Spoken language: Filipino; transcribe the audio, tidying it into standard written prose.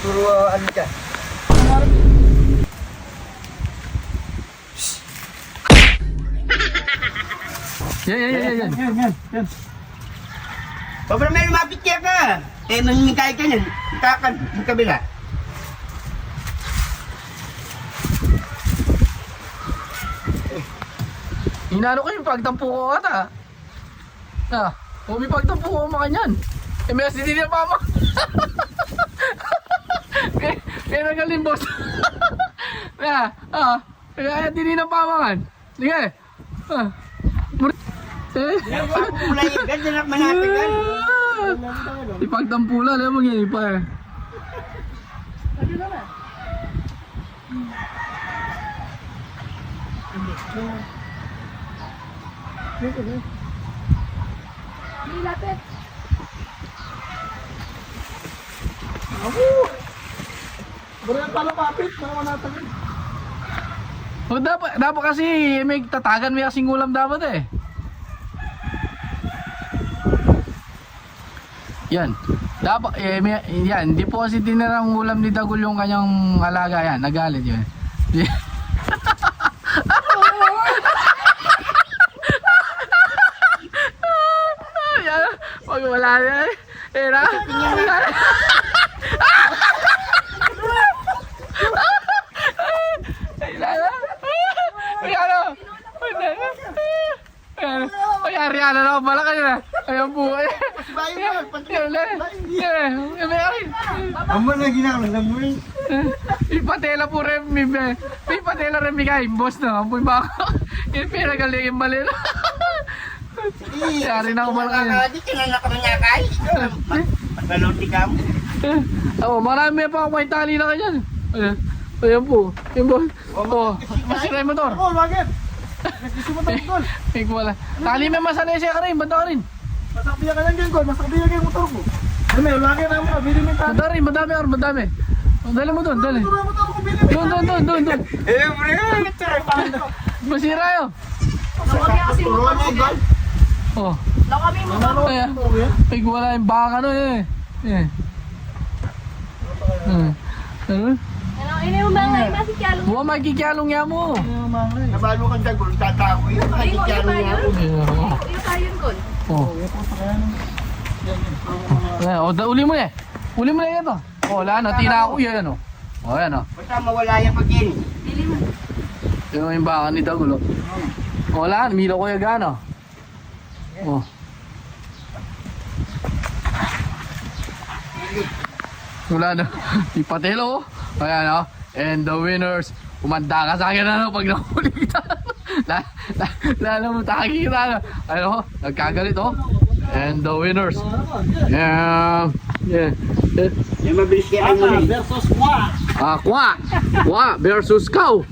Puro ano ka. Yan. Pabra may lumapit ka. Eh, mangingitay ka niyan. Ikakan, yung kabila. Inano ko yung pagtampo ko ata. May pagtampo ko makanyan. Eh, may asin na mama. Kaya nagaling boss. Kaya din ng pamangan. Sige. Kulay, ganyan ang manapit yan. Ipagtampula, alam mo ngayon pa eh. Lapit. Bro, pala kapit, o dapat kasi may tatagan, may kasing ulam dapat eh. Yan. Dapat yan, hindi po kasi tinirang ulam ni Dagul yung kanyang alaga yan, nagalit yun. Yan, pag wala na eh na. Ariana na pala kanina. Ayan po. Amo na ginagawa mo eh. Ipatela po rin. May patela rin bigay. Boss na. Amoy baka. Yung pinagaling yung mali na. Yari na ako pala kanina. Di ka na nakamanyakay. Magbaloti ka mo. Marami pa ako may tali na kanyan. Ayan po. Yung boss. Masira yung motor. Oh, bakit? Gusto mo tayo gol. Wala. Tali may masanay siya ka rin. Banda ka rin. Masakbiya ka lang dyan gol. Masakbiya ka yung motor mo. Ano may lagi na mo. Bili mo yung tali. Madami. Dali mo doon, dali. Doon. Eh, bro. Masira yun. Lawag kasi mo kami. Oh. Lawag mo kami. Ay, wala yung baka no eh. Ano? Ini yung mga masikyalo. Buwa magkikyalong niya mo. Nabalo kang dagol. Tatako yun. Makikikyalo niya ako. Yung tayo yun. Uli mo na eh. Uli mo na ito. Wala na, tina ako yan o. Yan o. Basta mawala yung pagkin. Dili mo. Yung yung baka ni Dagulo. Wala, milo ko yung gano. Wala na. Ipatelo. Ayan o. And the winners. Umanda ka sa akin pag nahuli kita. Lalo mo taki kita. Nagkagalit o. And the winners. Yeah. Yung mabilis kaya lang mo rin. Kwa versus cow.